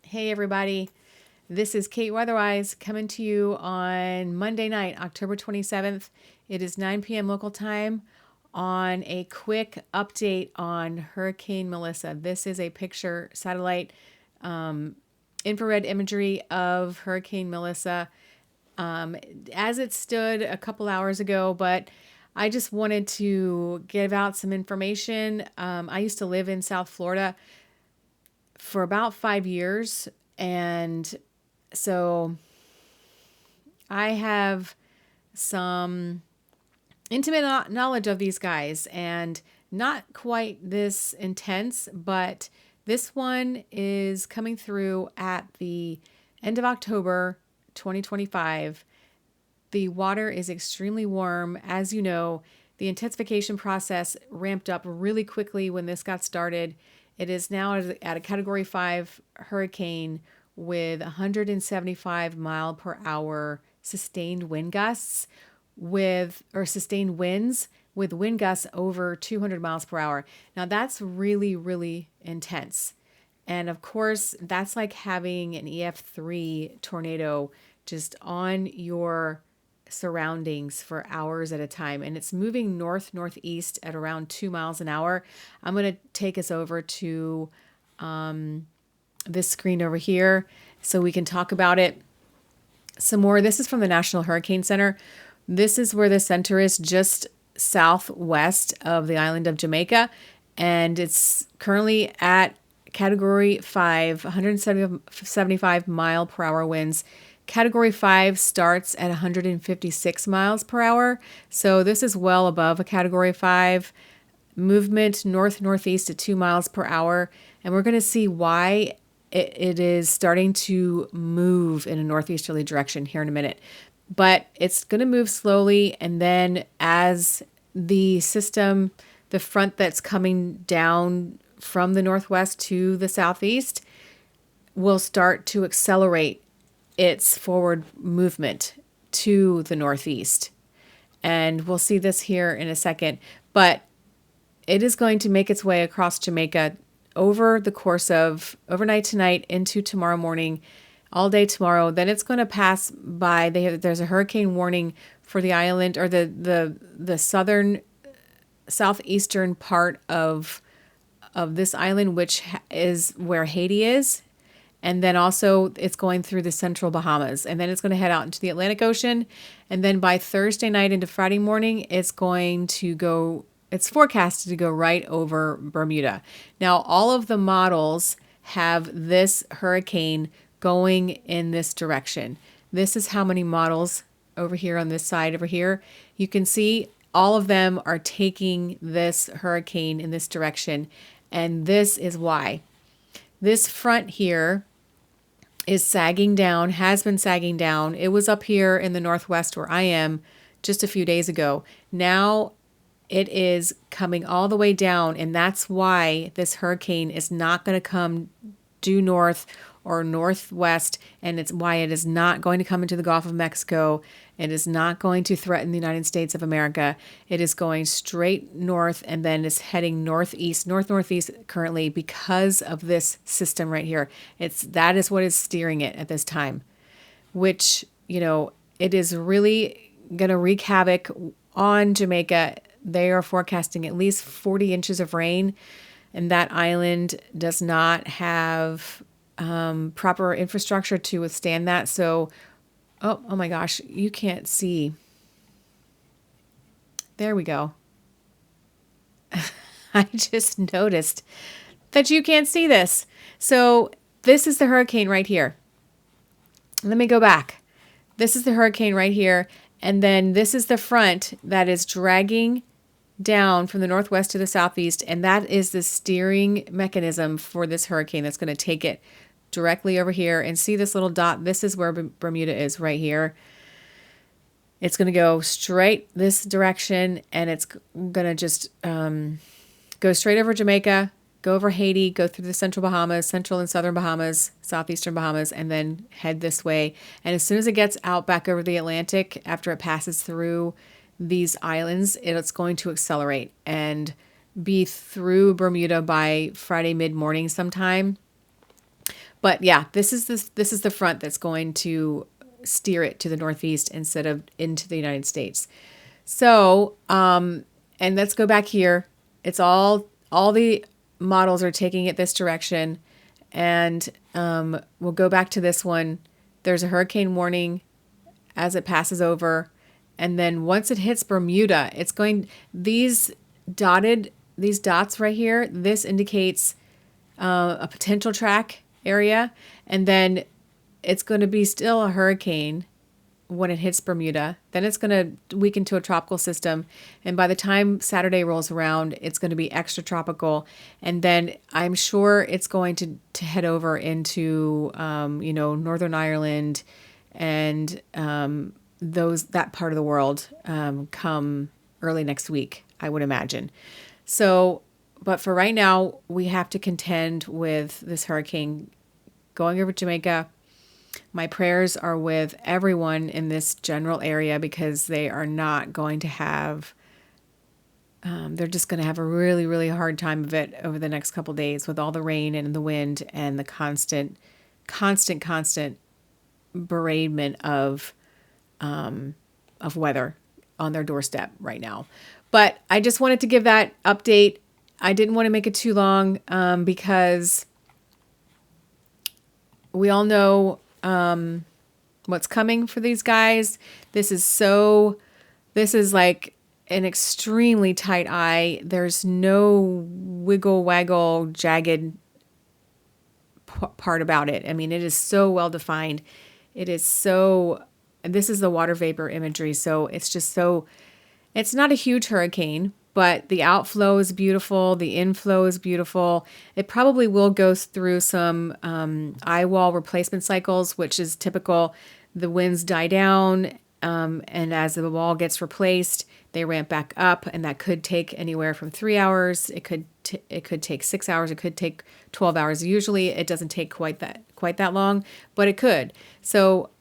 Hey everybody, this is Kate Weatherwise coming to you on Monday night, October 27th. It is 9 p.m. local time on a quick update on Hurricane Melissa. This is a picture satellite infrared imagery of Hurricane Melissa as it stood a couple hours ago, but I just wanted to give out some information. I used to live in South Florida for about 5 years. And so I have some intimate knowledge of these guys and not quite this intense, but this one is coming through at the end of October 2025. The water is extremely warm. As you know, the intensification process ramped up really quickly when this got started. It is now at a Category 5 hurricane with 175 mile per hour sustained wind gusts sustained winds with wind gusts over 200 miles per hour. Now that's really, really intense. And of course, that's like having an EF3 tornado just on your surroundings for hours at a time, and it's moving northeast at around 2 miles an hour. I'm going to take us over to this screen over here so we can talk about it some more. This is from the National Hurricane Center. This is where the center is, just southwest of the island of Jamaica, and it's currently at Category 5, 175 mile per hour winds. Category 5 starts at 156 miles per hour. So this is well above a Category 5. Movement northeast at 2 miles per hour. And we're going to see why it is starting to move in a northeasterly direction here in a minute. But it's going to move slowly. And then as the system, the front that's coming down from the northwest to the southeast, will start to accelerate its forward movement to the northeast. And we'll see this here in a second, but it is going to make its way across Jamaica over the course of overnight tonight into tomorrow morning, all day tomorrow. Then it's going to pass by. There's a hurricane warning for the island, or the southern southeastern part of this island, which is where Haiti is. And then also it's going through the central Bahamas, and then it's going to head out into the Atlantic Ocean. And then by Thursday night into Friday morning, it's forecasted to go right over Bermuda. Now, all of the models have this hurricane going in this direction. This is how many models over here on this side over here. You can see all of them are taking this hurricane in this direction. And this is why. This front here is sagging down, has been sagging down. It was up here in the northwest where I am just a few days ago. Now it is coming all the way down, and that's why this hurricane is not going to come due north or northwest, and it's why it is not going to come into the Gulf of Mexico. It is not going to threaten the United States of America. It is going straight north, and then it's heading northeast currently because of this system right here. That is what is steering it at this time, which, it is really going to wreak havoc on Jamaica. They are forecasting at least 40 inches of rain, and that island does not have proper infrastructure to withstand that. So, oh my gosh, you can't see. There we go. I just noticed that you can't see this. So this is the hurricane right here. Let me go back. This is the hurricane right here. And then this is the front that is dragging down from the northwest to the southeast. And that is the steering mechanism for this hurricane that's going to take it directly over here. And see this little dot? This is where Bermuda is right here. It's going to go straight this direction, and it's going to just go straight over Jamaica, go over Haiti, go through the central Bahamas, central and southern Bahamas, southeastern Bahamas, and then head this way. And as soon as it gets out back over the Atlantic, after it passes through these islands, it's going to accelerate and be through Bermuda by Friday mid-morning sometime. But yeah, this is the front that's going to steer it to the northeast instead of into the United States. So, and let's go back here. It's all the models are taking it this direction, and we'll go back to this one. There's a hurricane warning as it passes over, and then once it hits Bermuda, it's going these dots right here. This indicates a potential track area, and then it's going to be still a hurricane when it hits Bermuda. Then it's going to weaken to a tropical system. And by the time Saturday rolls around, it's going to be extra tropical. And then I'm sure it's going to head over into, Northern Ireland and that part of the world come early next week, I would imagine. So, but for right now, we have to contend with this hurricane going over Jamaica. My prayers are with everyone in this general area because they are not going to have, they're just going to have a really, really hard time of it over the next couple of days with all the rain and the wind and the constant bereavement of weather on their doorstep right now. But I just wanted to give that update. I didn't want to make it too long because we all know what's coming for these guys. This is like an extremely tight eye. There's no wiggle, waggle, jagged part about it. I mean, it is so well defined. This is the water vapor imagery. So it's not a huge hurricane, but the outflow is beautiful. The inflow is beautiful. It probably will go through some eye wall replacement cycles, which is typical. The winds die down, and as the wall gets replaced, they ramp back up, and that could take anywhere from 3 hours. It could take 6 hours. It could take 12 hours. Usually, it doesn't take quite that long, but it could. So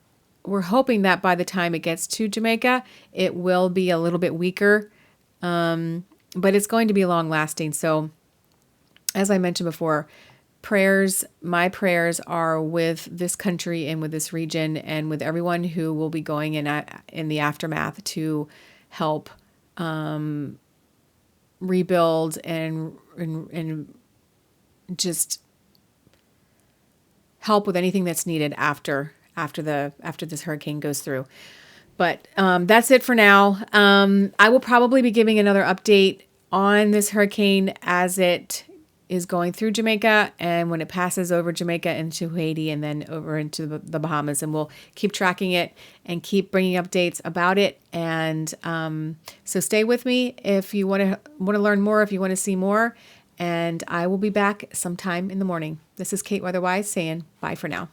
we're hoping that by the time it gets to Jamaica, it will be a little bit weaker. But it's going to be long lasting. So as I mentioned before, my prayers are with this country and with this region and with everyone who will be going in the aftermath to help, rebuild and just help with anything that's needed after this hurricane goes through. But that's it for now. I will probably be giving another update on this hurricane as it is going through Jamaica and when it passes over Jamaica into Haiti and then over into the Bahamas. And we'll keep tracking it and keep bringing updates about it. And so stay with me if you want to learn more, if you want to see more. And I will be back sometime in the morning. This is Kate Weatherwise saying bye for now.